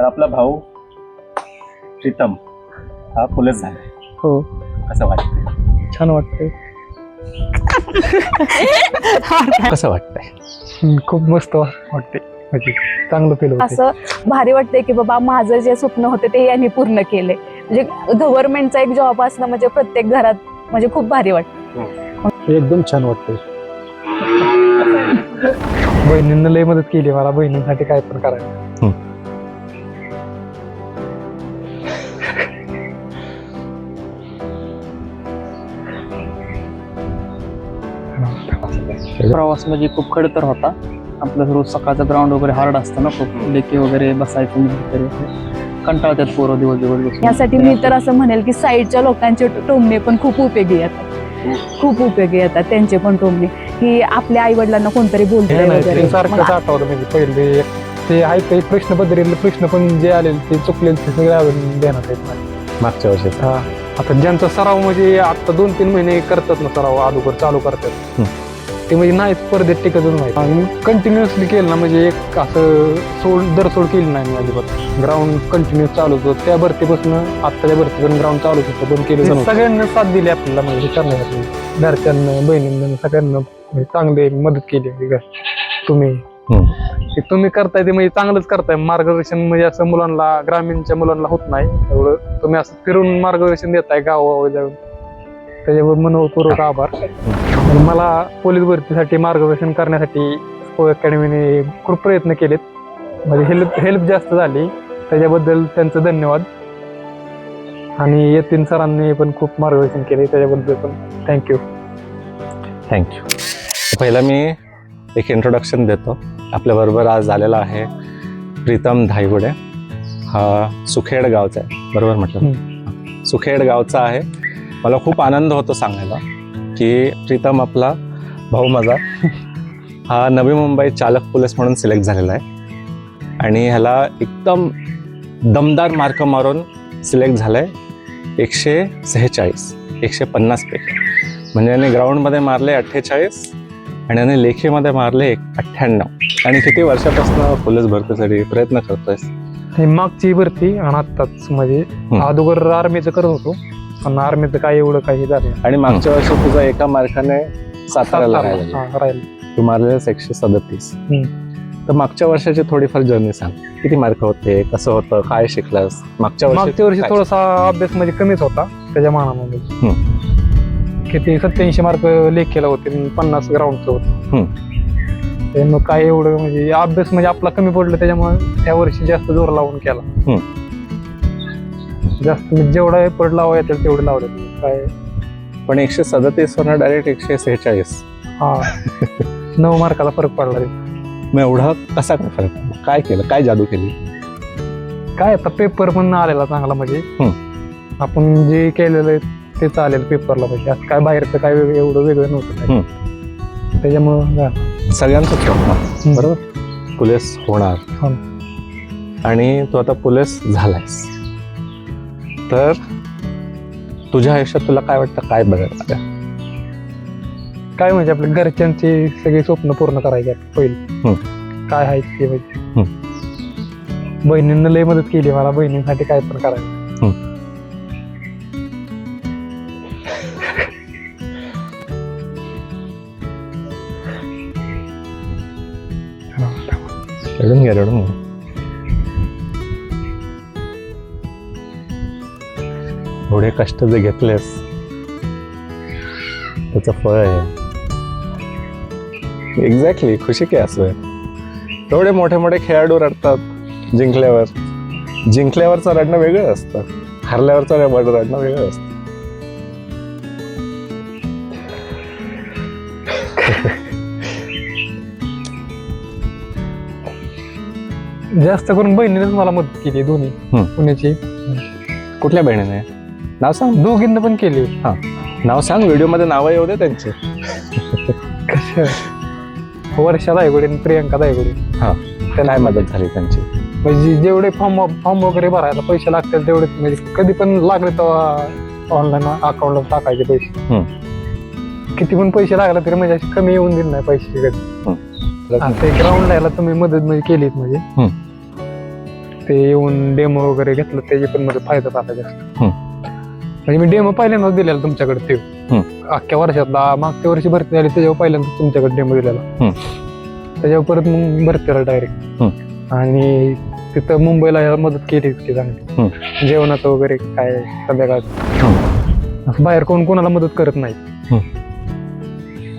तर आपला भाऊ प्रीतम हा पोलीस झालाय. हो, कसं वाटतंय? छान वाटतंय. कसं वाटतंय? खूप मस्त वाटते, म्हणजे चांगलं फील होतं. असं भारी वाटतंय की बाबा माझं जे स्वप्न होते ते यांनी पूर्ण केले. म्हणजे गव्हर्नमेंटचा एक जॉब असणं म्हणजे प्रत्येक घरात म्हणजे खूप भारी वाटतं. एकदम छान वाटतंय. बहिणींना लय मदत केली मला, बहिणींसाठी काय पण करायचं. प्रवास म्हणजे खूप खडतर होता. आपलं रोज सकाळचं ग्राउंड वगैरे हार्ड असतं ना, खूप लेके वगैरे बसायचं वगैरे कंटाळतात पोरं दिवस बसून. यासाठी मी तर असं म्हणेल की साईडच्या लोकांचे टोमणे पण खूप उपयोगी येतात, खूप उपयोगी येतात त्यांचे पण टोमणे, की आपल्या आई वडिलांना कोणतरी बोलतंय वगैरे. सारखंच आठवलं म्हणजे पहिले ते आहे काही प्रश्न बदललेले प्रश्न पण जे आलेले ते चुकलेले ते सगळे अजून देण्यात येत नाही. मागच्या वर्षी हा, आता ज्यांचा सराव म्हणजे आता 2-3 महिने करतात ना सराव, अगोदर चालू करतात ते म्हणजे नाही स्पर्धेत टिकतच नाही. आणि कंटिन्युअसली केलं ना, म्हणजे एक असं दरसोड केली नाही मी अजिबात. ग्राउंड कंटिन्युअस चालू होतं त्या भरतीपासून आत्ताच्या भरतीपर्यंत ग्राउंड चालूच होतं, पण केलं. सगळ्यांना साथ दिली आपल्याला म्हणजे करण्यासाठी, घरच्यांना बहिणींना सगळ्यांना म्हणजे चांगली मदत केली. तुम्ही करताय ते म्हणजे चांगलंच करताय. मार्गदर्शन म्हणजे असं मुलांना, ग्रामीणच्या मुलांना होत नाही एवढं. तुम्ही असं फिरून मार्गदर्शन देताय गावावर जाऊन, त्याच्यावर मनपूर्वक आभार. मला पोलीस भरतीसाठी मार्गदर्शन करण्यासाठी स्पोर्ट अकॅडमीने खूप प्रयत्न केलेत, म्हणजे हेल्प जास्त झाली, त्याच्याबद्दल त्यांचं धन्यवाद. आणि यतीन सरांनी पण खूप मार्गदर्शन केले, त्याच्याबद्दल पण थँक्यू. पहिला मी एक इंट्रोडक्शन देतो. आपल्याबरोबर आज आलेला आहे प्रीतम धायगुडे. हा सुखेड गावचा आहे, बरोबर म्हटलं? सुखेड गावचा आहे. मला खूप आनंद होतो सांगायला की प्रीतम आपला भाऊ माझा हा नवी मुंबई चालक पोलीस म्हणून सिलेक्ट झालेला आहे आणि ह्याला एकदम दमदार मार्क मारून सिलेक्ट झालाय 146 150 पैकी. म्हणजे याने ग्राउंडमध्ये मारले 48 आणि याने लेखीमध्ये मारले 98. आणि किती वर्षापासून पोलीस भरतीसाठी प्रयत्न करतोय? मागची भरती आणि आत्ताच, म्हणजे अगोदर आर्मीचं करत होतो पण आर्मीचं काय एवढं काही झालं. आणि मागच्या वर्षी तुझा एका मार्काने साताराला राहिला, तू मारलेस 137. तर मागच्या वर्षाची थोडीफार जर्नी सांग. किती मार्क होते, कसं होतं, काय शिकलास मागच्या वर्षी? थोडासा अभ्यास म्हणजे कमीच होता त्याच्या मानामध्ये. किती 87 मार्क लेखीला होते, 50 ग्राउंडचं होतं. मग काय एवढं म्हणजे अभ्यास म्हणजे आपला कमी पडलं, त्याच्यामुळे त्या वर्षी जास्त जोर लावून केला. जास्त जेवढा एफर्ट लावा येतील तेवढे लावले काय. पण 137 वरनं डायरेक्ट 146. हा 9 मार्काला फरक पडला रे. मग एवढा कसा काय फरक पडला? काय केलं, काय जादू केली? काय आता पेपर पण आलेला चांगला, म्हणजे आपण जे केलेलं आहे ते चालेल पेपरला, म्हणजे असं काय बाहेरचं काय एवढं वेगळं नव्हतं. त्याच्यामुळं सगळ्यांचं स्वप्न बरोबर पोलीस होणार आणि तू आता पोलीस झालायस, तर तुझ्या आयुष्यात तुला काय वाटतं, काय बदल आला? काय म्हणजे आपल्या घरच्यांची सगळी स्वप्न पूर्ण करायची पहिले काय आहे ते. म्हणजे बहिणींना लय मदत केली मला, बहिणींसाठी काय पण करायचं. रडून एवढे कष्ट जे घेतलेस त्याचं फळ आहे. एक्झॅक्टली, खुशी काय असं. एवढे मोठे मोठे खेळाडू रडतात जिंकल्यावरचं रडणं वेगळं असतं, हरल्यावरचं रडणं वेगळं असतं. जास्त करून बहिणीनेच मला मदत केली, दोन्ही पुण्याची. कुठल्या बहिणीने नाव सांग? दोघींना पण केली. हा नाव सांग, व्हिडिओ मध्ये नाव येऊ दे त्यांचे. वर्षा धायगुडे आणि प्रियंका धायगुडे. हा काय मदत झाली त्यांची? म्हणजे जेवढे फॉर्म वगैरे भरायला पैसे लागतील तेवढे, म्हणजे कधी पण लागले तेव्हा ऑनलाईन अकाउंटला टाकायचे पैसे. किती पण पैसे लागले तरी म्हणजे कमी येऊन दिले नाही पैसे कधी. ते ग्राउंड यायला तुम्ही मदत म्हणजे केलीच, म्हणजे ते येऊन डेमो वगैरे घेतलं त्याची पण मला फायदा झाला जास्त. म्हणजे मी डेमो पहिल्यांदाच दिलेला तुमच्याकडे ते अख्ख्या वर्षातला. मागच्या वर्षी भरती झाली त्याच्यावर पहिल्यांदा तुमच्याकडे डेमो दिलेला. त्याच्यावर परत मग भरतीला डायरेक्ट. आणि तिथं मुंबईला यायला मदत केली की चांगली. जेवणाचं वगैरे काय संध्याकाळचं असं बाहेर कोणाला मदत करत नाही.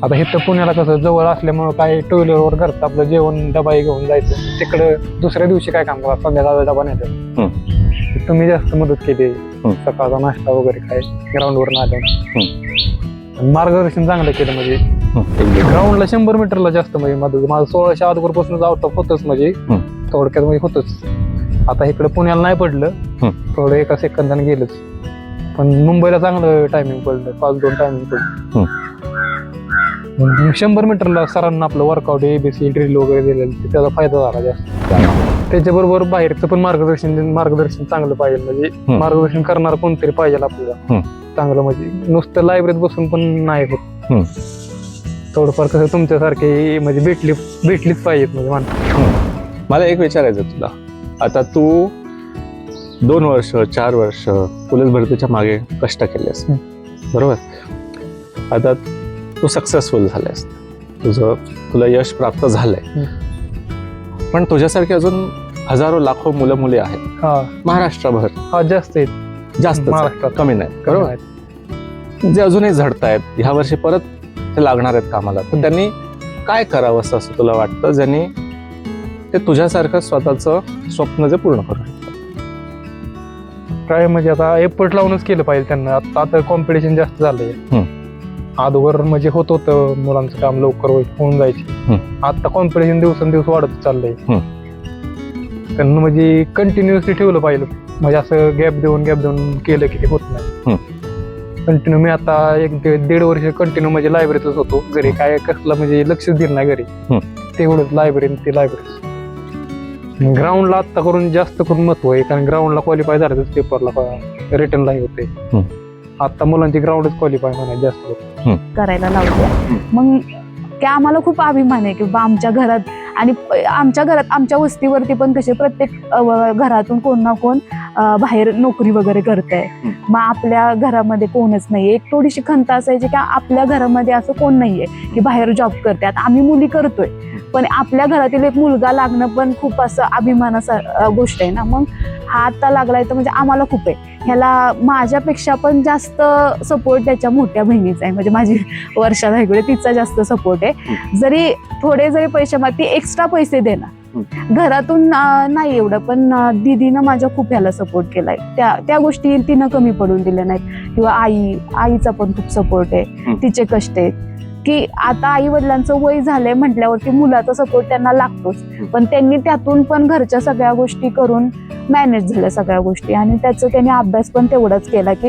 आता इथं पुण्याला कसं जवळ असल्यामुळं काय टू व्हीलरवर घरचं आपलं जेवण डबाही घेऊन जायचं. तिकडं दुसऱ्या दिवशी काय काम करा, संध्याकाळचा डबा नाही. तुम्ही जास्त मदत केली. सकाळचा नाश्ता वगैरे काय ग्राउंडवर आलं. मार्गदर्शन चांगलं केलं. म्हणजे ग्राउंडला 100 मीटरला जास्त म्हणजे माझं 1600 अगोदर पासून आउट ऑफ होतच. म्हणजे थोडक्यात म्हणजे होतच. आता इकडे पुण्याला नाही पडलं, थोडं एका सेकंदाने गेलंच. पण मुंबईला चांगलं टायमिंग पडलं, 5-2 टायमिंग पडलं. 100 मीटरला सरांना आपलं वर्कआउट ABC ड्रिल वगैरे दिलेलं त्याचा फायदा झाला जास्त. त्याच्याबरोबर बाहेरचं पण मार्गदर्शन चांगलं पाहिजे. म्हणजे मार्गदर्शन करणार कोणतरी पाहिजे आपल्याला चांगलं. म्हणजे नुसतं लायब्ररीत बसून पण नाही होत. थोडंफार कसं तुमच्यासारखे म्हणजे भेटलीच पाहिजेत म्हणजे माणसं. मला एक विचारायचं तुला, आता तू 2 वर्ष 4 वर्ष पोलीस भरतीच्या मागे कष्ट केलेस, बरोबर? आता तू सक्सेसफुल झालेस, तुला यश प्राप्त झालंय. पण तुझ्यासारखे अजून हजारो लाखो मुलं मुली आहेत महाराष्ट्रभर. जास्त आहेत, जास्त महाराष्ट्रात कमी नाही, बरोबर? जे अजूनही झडतायत, ह्या वर्षी परत ते लागणार आहेत कामाला. तर त्यांनी काय करावं असं तुला वाटतं, ज्यांनी ते तुझ्यासारखं स्वतःचं स्वप्न जे पूर्ण करू शकतात? काय म्हणजे आता एफर्ट लावूनच केलं पाहिजे त्यांना. आता कॉम्पिटिशन जास्त झालंय. अगोदर म्हणजे होतं मुलांचं काम लवकर होऊन जायचे. आता कॉम्पिटिशन दिवसेंदिवस वाढत चाललंय. त्यांना म्हणजे कंटिन्युअसली ठेवलं पाहिजे. म्हणजे असं गॅप देऊन केलं की ते होत नाही. कंटिन्यू मी आता 1-1.5 वर्ष कंटिन्यू म्हणजे लायब्ररीतच होतो. घरी काय कसलं म्हणजे लक्ष दिलं नाही घरी. तेवढंच लायब्ररी. ग्राउंडला आता करून जास्त करून महत्व आहे, कारण ग्राउंडला क्वालिफाय झालं तर पेपरला रिटर्नलाही होते. आता मुलांची ग्राउंडच क्वालिफाय म्हणायचं जास्त करायला लावते. मग की आम्हाला खूप अभिमान आहे की बा आमच्या घरात आणि आमच्या वस्तीवरती पण कसे प्रत्येक घरातून कोण ना कोण बाहेर नोकरी वगैरे करताय. मग आपल्या घरामध्ये कोणच नाहीये. एक थोडीशी खंत असायची की आपल्या घरामध्ये असं कोण नाहीये की बाहेर जॉब करतात. आम्ही मुली करतोय, पण आपल्या घरातील एक मुलगा लागणं पण खूप असं अभिमानाचा गोष्ट आहे ना. मग हा आता लागलाय तर म्हणजे आम्हाला खूप आहे. ह्याला माझ्यापेक्षा पण जास्त सपोर्ट त्याच्या मोठ्या बहिणीचा आहे. म्हणजे माझी वर्षा धायगुडे, तिचा जास्त सपोर्ट आहे. जरी पैसे ती एक्स्ट्रा पैसे देणार घरातून नाही एवढं, पण दीदीनं माझ्या खूप ह्याला सपोर्ट केलाय. त्या गोष्टी तिनं कमी पडून दिल्या नाहीत. किंवा आईचा पण खूप सपोर्ट आहे. तिचे कष्ट आहेत की आता आई वडिलांचं वय झालंय म्हटल्यावरती मुलाचा सपोर्ट त्यांना लागतोच. पण त्यांनी त्यातून पण घरच्या सगळ्या गोष्टी करून मॅनेज झाल्या सगळ्या गोष्टी. आणि त्याचं त्यांनी अभ्यास पण तेवढाच केला की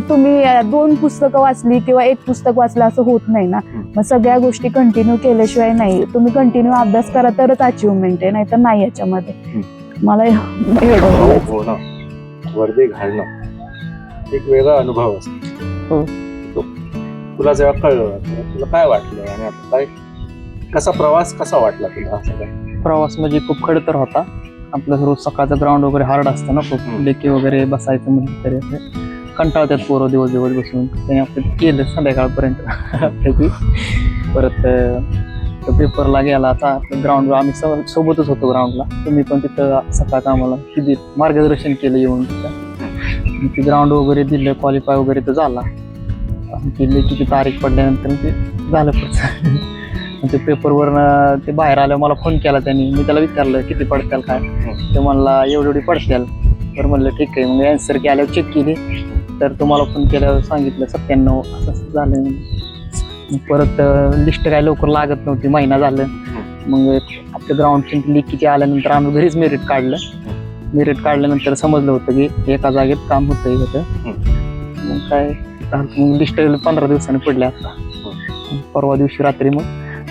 तुम्ही 2 पुस्तकं वाचली किंवा 1 पुस्तक वाचलं असं होत नाही ना. मग सगळ्या गोष्टी कंटिन्यू केल्याशिवाय नाही. तुम्ही कंटिन्यू अभ्यास करा तरच अचिव्हमेंट आहे, नाही तर नाही याच्यामध्ये. मला वर्दी घालणं एक वेगळा अनुभव असतो. तुला जेव्हा कळलं तुला काय वाटलं, आणि आता कसा प्रवास वाटला तुला? असं काय प्रवास म्हणजे खूप खडतर होता. आपलं रोज सकाळचं ग्राउंड वगैरे हार्ड असतं ना, खूप लेकी वगैरे बसायचं म्हणजे तरी कंटाळतात पोरं दिवस बसून. त्याने आपलं केलं संध्याकाळपर्यंत. परत पेपरला गेला. आता आपलं ग्राउंड आम्ही सोबतच होतो ग्राउंडला. तुम्ही पण तिथं सकाळचं आम्हाला किती मार्गदर्शन केलं येऊन तिथं. ते ग्राउंड वगैरे दिलं, क्वालिफाय वगैरे तर झाला. ती लेखीची तारीख पडल्यानंतर ते झालं पुढचं. ते पेपरवरनं ते बाहेर आल्यावर मला फोन केला त्यांनी. मी त्याला विचारलं किती पडत्याल काय, ते म्हणला एवढी पडत्याल. तर म्हणलं ठीक आहे. मग ॲन्सर की आल्यावर चेक केली तर तुम्हाला फोन केल्यावर सांगितलं 97 असं झालं. मग परत लिस्ट काय लवकर लागत नव्हती, महिना झालं. मग आपल्या ग्राउंडची लेखीची आल्यानंतर आम्ही घरीच मेरिट काढल्यानंतर समजलं होतं की एका जागेत काम होतं होतं. मग काय लिस्ट 15 दिवसांनी पडले. आता परवा दिवशी रात्री मग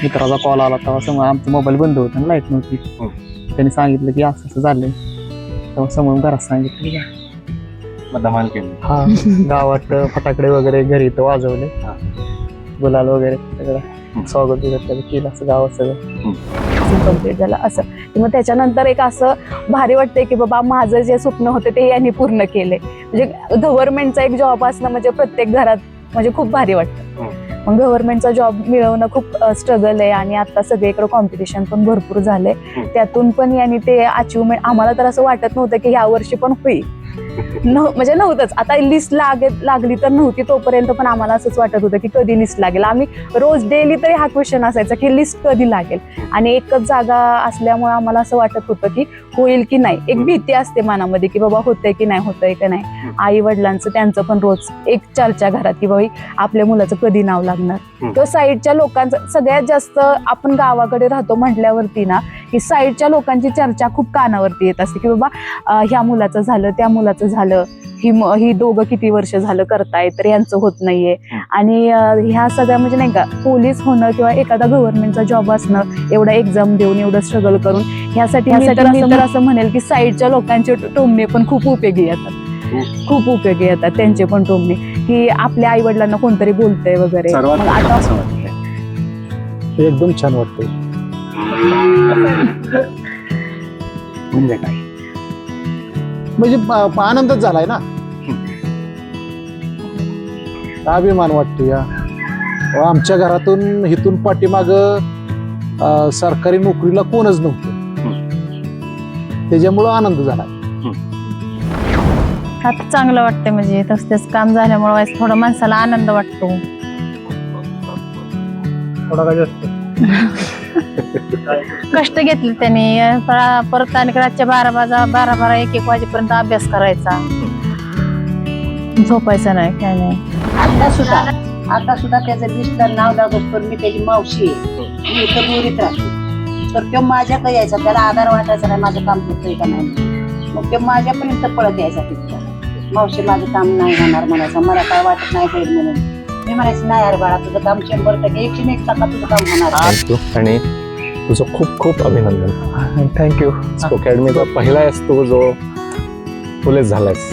मित्राचा कॉल आला. तेव्हा समोर आमचा मोबाईल बंद होता आणि लाईट नव्हती. त्यांनी सांगितलं की असं झालंय. तेव्हा समोर घरात सांगितलं धमाल केली. गावात फटाकडे वगैरे घरी इथं वाजवले, गुलाल वगैरे सगळं. स्वागत बिगत त्याचं केलं असं गावात सगळं. कम्प्लीट झालं असं. मग त्याच्यानंतर एक असं भारी वाटतंय की बाबा माझं जे स्वप्न होते ते यांनी पूर्ण केले. म्हणजे गव्हर्नमेंटचा एक जॉब असणं म्हणजे प्रत्येक घरात म्हणजे खूप भारी वाटतं. मग गव्हर्नमेंटचा जॉब मिळवणं खूप स्ट्रगल आहे आणि आता सगळीकडे कॉम्पिटिशन पण भरपूर झाले. त्यातून पण यांनी ते अचिव्हमेंट, आम्हाला तर असं वाटत नव्हतं की ह्या वर्षी पण होईल. म्हणजे नव्हतंच. आता लिस्ट लागली तर नव्हती तोपर्यंत, पण आम्हाला असंच वाटत होतं की कधी लिस्ट लागेल. आम्ही रोज डेली तरी हा क्वेश्चन असायचा की लिस्ट कधी लागेल. आणि एकच जागा असल्यामुळे आम्हाला असं वाटत होतं की होईल की नाही. एक भीती असते मनामध्ये की बाबा होतंय की नाही, होतंय की नाही. आई वडिलांचं त्यांचं पण रोज एक चर्चा घरात की बाबा आपल्या मुलाचं कधी नाव लागणार. किंवा साईडच्या लोकांचं, सगळ्यात जास्त आपण गावाकडे राहतो म्हटल्यावरती ना की साईडच्या लोकांची चर्चा खूप कानावरती येत असते की बाबा ह्या मुलाचं झालं, त्या मुलाचं झालं, ही दोघं किती वर्ष झालं करताय तर यांचं होत नाहीये. आणि ह्या सगळ्या म्हणजे नाही का पोलीस होणं किंवा एखादा गव्हर्नमेंटचा जॉब असणं, एवढा एक्झाम देऊन एवढं स्ट्रगल करून ह्यासाठी मी तर असं म्हणेल की साईडच्या लोकांचे टोमणे पण खूप उपयोगी येतात. खूप उपयोगी येतात त्यांचे पण टोमणे की आपल्या आई वडिलांना कोणतरी बोलतंय वगैरे. सर्वात मग आता असं वाटतंय. एकदम छान वाटतंय. म्हणजे काय म्हणजे आनंदच झालाय ना. अभिमान वाटतो या. आमच्या घरातून इथून पाठीमाग सरकारी नोकरीला कोणच नव्हतं, त्याच्यामुळं आनंद झाला. आता चांगलं वाटतंय. म्हणजे तसंच काम झाल्यामुळे थोडं माणसाला आनंद वाटतो. थोडा काय जास्त कष्ट घेतले त्यांनी. परत आणि रातच्या 12 1 वाजेपर्यंत अभ्यास करायचा, झोपायचं नाही, काय नाही. आता सुद्धा त्याचं लिस्टला नाव लागत पण मी त्याची मावशी आहे. मी इथं बोरीत राहतो तर तो माझ्याकडे यायचा, त्याला आधार वाटायचा नाही माझं काम करतोय का नाही. मग तो माझ्यापर्यंत पळत यायचा तिथं, मावशी माझं काम नाही होणार म्हणायचं, मला काय वाटत नाही होईल म्हणून. मी म्हणायचं नाही अरे बाळा तुझं काम 100% 101% तुझं काम होणार. आणि तुझं खूप खूप अभिनंदन. थँक्यू. अकॅडमीचा पहिला आहेस तू जो पोलीस झालायस.